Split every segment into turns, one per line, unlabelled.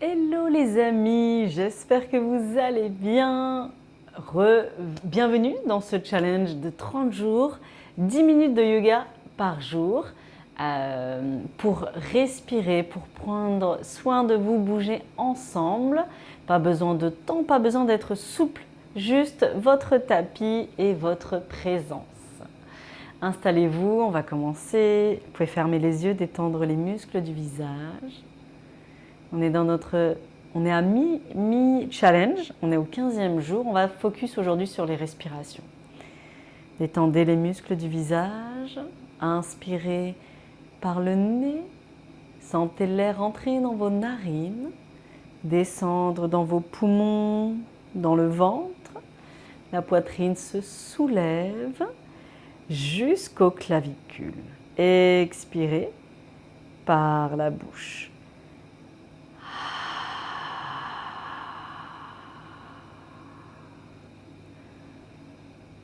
Hello les amis, j'espère que vous allez bien. Bienvenue dans ce challenge de 30 jours, 10 minutes de yoga par jour pour respirer, pour prendre soin de vous, bouger ensemble. Pas besoin de temps, pas besoin d'être souple, juste votre tapis et votre présence. Installez-vous, on va commencer. Vous pouvez fermer les yeux, détendre les muscles du visage. On est à mi-challenge, on est au 15e jour. On va focus aujourd'hui sur les respirations. Détendez les muscles du visage. Inspirez par le nez. Sentez l'air entrer dans vos narines, descendre dans vos poumons, dans le ventre. La poitrine se soulève jusqu'aux clavicules. Expirez par la bouche.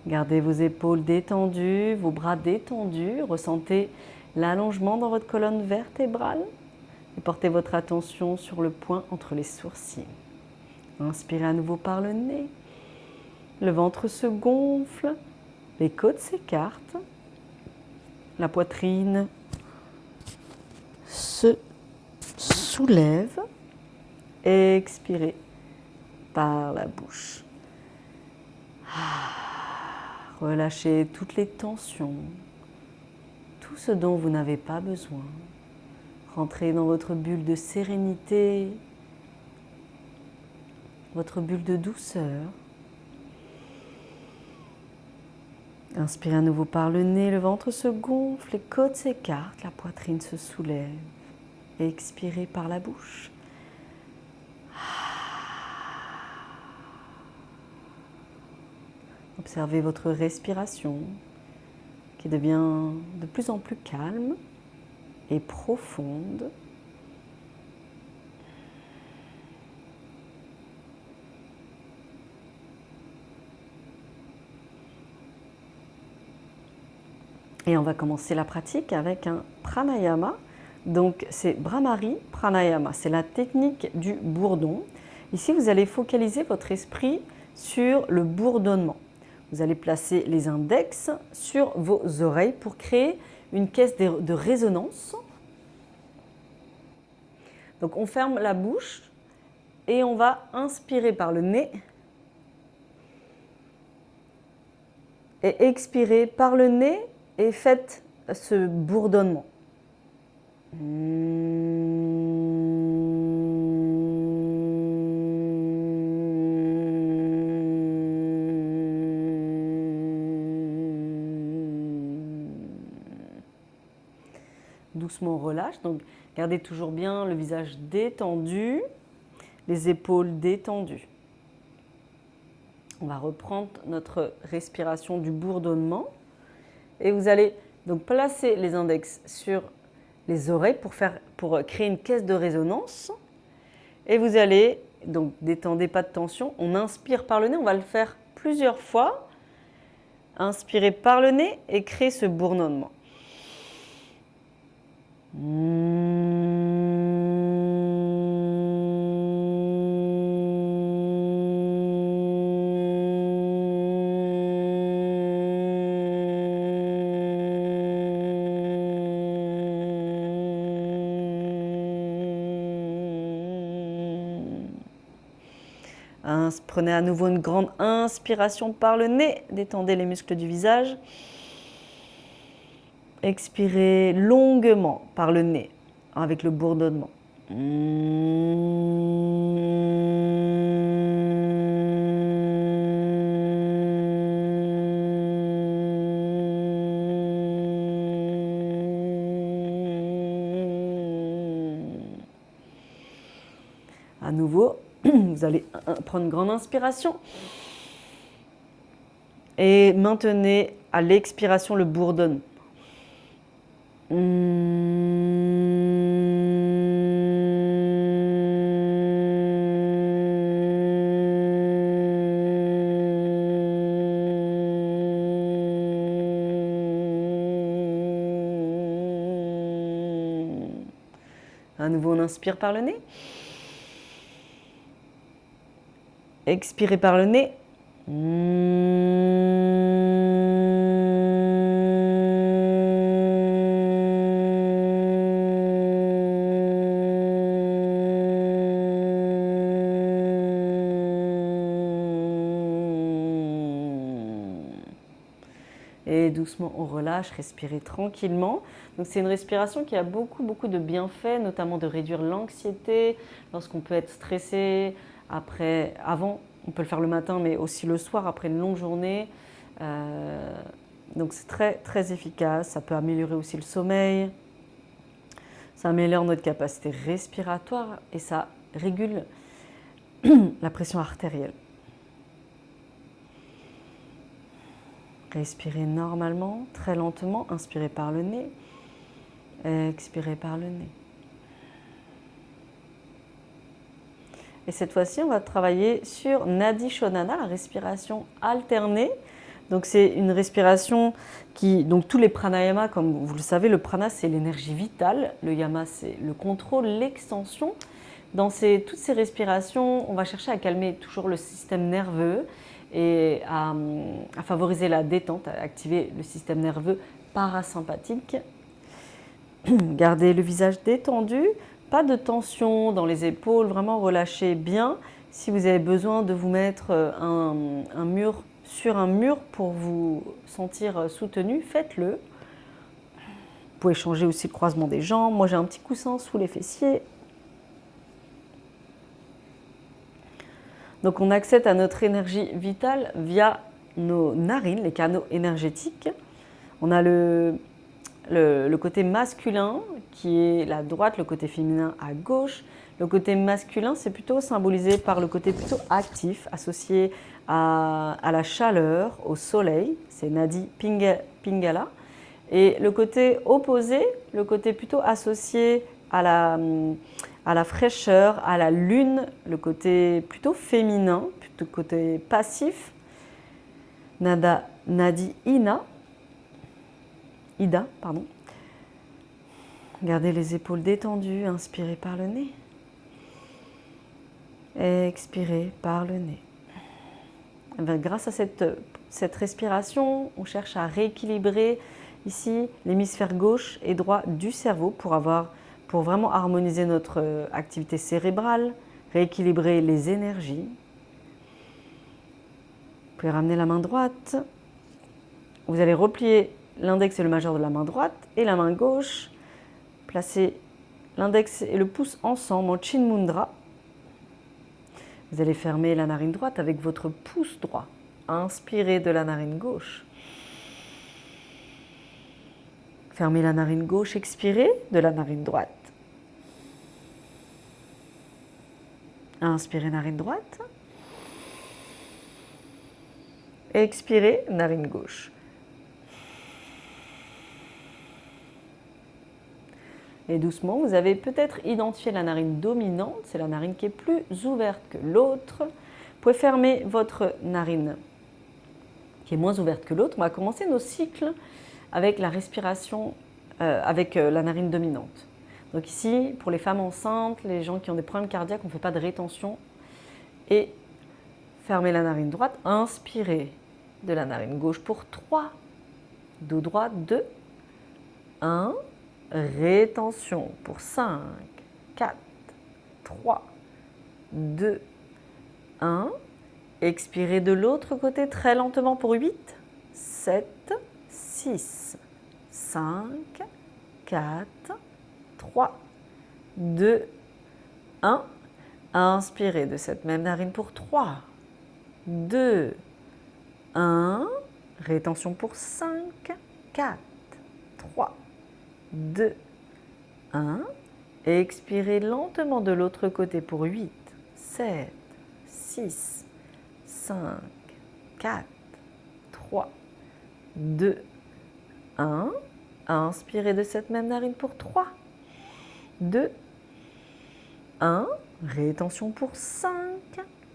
Gardez vos épaules détendues, vos bras détendus. Ressentez l'allongement dans votre colonne vertébrale. Et portez votre attention sur le point entre les sourcils. Inspirez à nouveau par le nez. Le ventre se gonfle. Les côtes s'écartent. La poitrine se soulève. Expirez par la bouche. Relâchez toutes les tensions, tout ce dont vous n'avez pas besoin. Rentrez dans votre bulle de sérénité, votre bulle de douceur. Inspirez à nouveau par le nez, le ventre se gonfle, les côtes s'écartent, la poitrine se soulève. Expirez par la bouche. Observez votre respiration qui devient de plus en plus calme et profonde. Et on va commencer la pratique avec un pranayama. Donc c'est Bhramari Pranayama, c'est la technique du bourdon. Ici vous allez focaliser votre esprit sur le bourdonnement. Vous allez placer les index sur vos oreilles pour créer une caisse de résonance. Donc on ferme la bouche et on va inspirer par le nez et expirer par le nez et faites ce bourdonnement. Doucement on relâche, donc gardez toujours bien le visage détendu, les épaules détendues. On va reprendre notre respiration du bourdonnement et vous allez donc placer les index sur les oreilles pour créer une caisse de résonance et vous allez donc détendez pas de tension, on inspire par le nez, on va le faire plusieurs fois. Inspirez par le nez et créez ce bourdonnement. Prenez à nouveau une grande inspiration par le nez, détendez les muscles du visage. Expirez longuement par le nez avec le bourdonnement. À nouveau, vous allez prendre une grande inspiration et maintenez à l'expiration le bourdonnement. À nouveau, on inspire par le nez. Expirez par le nez. Et doucement, on relâche, respirez tranquillement. Donc c'est une respiration qui a beaucoup de bienfaits, notamment de réduire l'anxiété lorsqu'on peut être stressé. Avant, on peut le faire le matin, mais aussi le soir après une longue journée. Donc c'est très efficace. Ça peut améliorer aussi le sommeil. Ça améliore notre capacité respiratoire et ça régule la pression artérielle. Respirez normalement, très lentement. Inspirez par le nez. Expirez par le nez. Et cette fois-ci, on va travailler sur Nadi Shodhana, la respiration alternée. Donc c'est une respiration qui... Donc tous les pranayamas, comme vous le savez, le prana c'est l'énergie vitale, le yama c'est le contrôle, l'extension. Dans toutes ces respirations, on va chercher à calmer toujours le système nerveux et à favoriser la détente, à activer le système nerveux parasympathique. Gardez le visage détendu, pas de tension dans les épaules, vraiment relâchez bien. Si vous avez besoin de vous mettre sur un mur pour vous sentir soutenu, faites-le. Vous pouvez changer aussi le croisement des jambes. Moi j'ai un petit coussin sous les fessiers. Donc on accède à notre énergie vitale via nos narines, les canaux énergétiques. On a le côté masculin qui est la droite, le côté féminin à gauche. Le côté masculin, c'est plutôt symbolisé par le côté plutôt actif, associé à la chaleur, au soleil. C'est Nadi Pingala. Et le côté opposé, le côté plutôt associé à la fraîcheur, à la lune, le côté plutôt féminin, plutôt côté passif, Nadi Ida, pardon. Gardez les épaules détendues, inspirez par le nez. Expirez par le nez. Et bien, grâce à cette respiration, on cherche à rééquilibrer ici l'hémisphère gauche et droit du cerveau pour vraiment harmoniser notre activité cérébrale, rééquilibrer les énergies. Vous pouvez ramener la main droite. Vous allez replier l'index et le majeur de la main droite et la main gauche. Placez l'index et le pouce ensemble en Chin Mudra. Vous allez fermer la narine droite avec votre pouce droit. Inspirez de la narine gauche. Fermez la narine gauche, expirez de la narine droite. Inspirez narine droite. Expirez narine gauche. Et doucement, vous avez peut-être identifié la narine dominante, c'est la narine qui est plus ouverte que l'autre. Vous pouvez fermer votre narine qui est moins ouverte que l'autre. On va commencer nos cycles avec la respiration, avec la narine dominante. Donc ici, pour les femmes enceintes, les gens qui ont des problèmes cardiaques, on ne fait pas de rétention. Et fermez la narine droite, inspirez de la narine gauche pour 3, dos droit 2, 1, rétention pour 5, 4, 3, 2, 1. Expirez de l'autre côté très lentement pour 8, 7, 6, 5, 4, 3, 2, 1. Inspirez de cette même narine pour 3, 2, 1. Rétention pour 5, 4, 3, 2, 1. Expirez lentement de l'autre côté pour 8, 7, 6, 5, 4, 3, 2, 1. Inspirez de cette même narine pour 3, 2, 1. Rétention pour 5,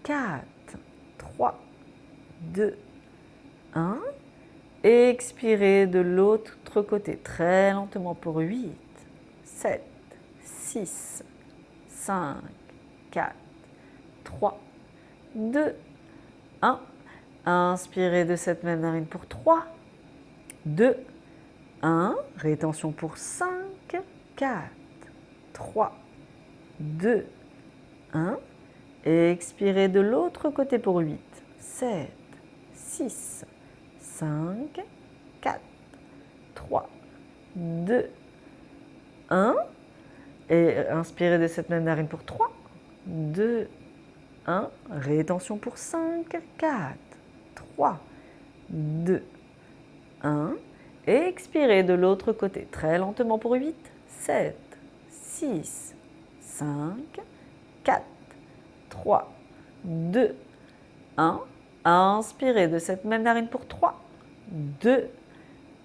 4, 3, 2, 1. Expirez de l'autre côté très lentement pour 8, 7, 6, 5, 4, 3, 2, 1. Inspirez de cette même narine pour 3, 2, 1. Rétention pour 5, 4, 3, 2, 1. Expirez de l'autre côté pour 8, 7, 6, 5, 4, 3, 2, 1. Et inspirez de cette même narine pour 3, 2, 1. Rétention pour 5, 4, 3, 2, 1. Et expirez de l'autre côté très lentement pour 8, 7, 6, 5, 4, 3, 2, 1. Inspirez de cette même narine pour 3, 2,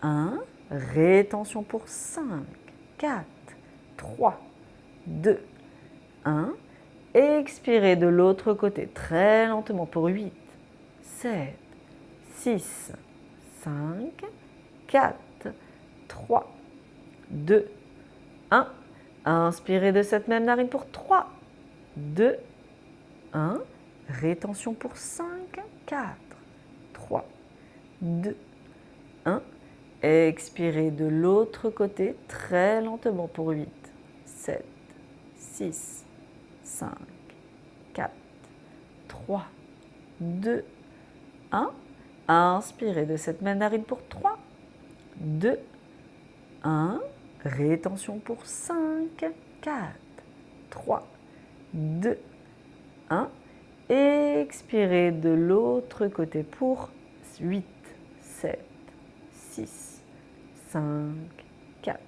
1. Rétention pour 5, 4, 3, 2, 1. Expirez de l'autre côté très lentement pour 8, 7, 6, 5, 4, 3, 2, 1. Inspirez de cette même narine pour 3, 2, 1. Rétention pour 5, 4, 3, 2, 1. Expirez de l'autre côté très lentement pour 8, 7, 6, 5, 4, 3, 2, 1. Inspirez de cette même narine pour 3, 2, 1. Rétention pour 5, 4, 3, 2, 1. Expirez de l'autre côté pour 8, 7, 6, 5, 4,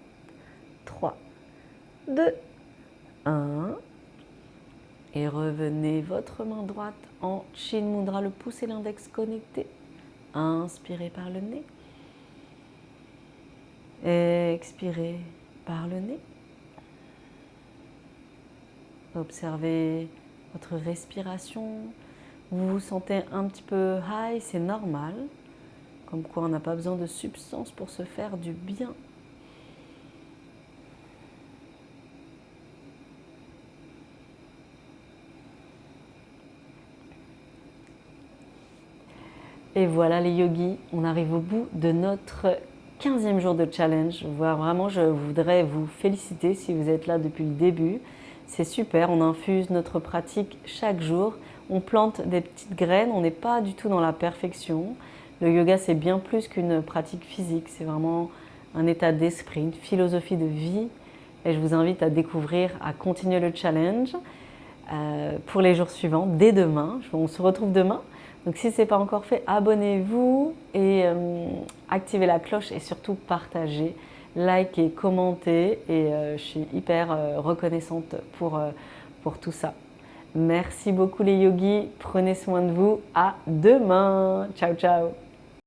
3, 2, 1. Et revenez votre main droite en Chin Mudra, le pouce et l'index connectés. Inspirez par le nez. Expirez par le nez. Observez votre respiration. Vous vous sentez un petit peu high, c'est normal. Comme quoi on n'a pas besoin de substances pour se faire du bien. Et voilà les yogis, on arrive au bout de notre 15e jour de challenge. Vraiment, je voudrais vous féliciter si vous êtes là depuis le début. C'est super, on infuse notre pratique chaque jour. On plante des petites graines, on n'est pas du tout dans la perfection. Le yoga, c'est bien plus qu'une pratique physique, c'est vraiment un état d'esprit, une philosophie de vie. Et je vous invite à découvrir, à continuer le challenge pour les jours suivants, dès demain. On se retrouve demain. Donc si ce n'est pas encore fait, abonnez-vous et activez la cloche et surtout partagez, likez, commentez. Et je suis hyper reconnaissante pour tout ça. Merci beaucoup les yogis, prenez soin de vous, à demain, ciao ciao.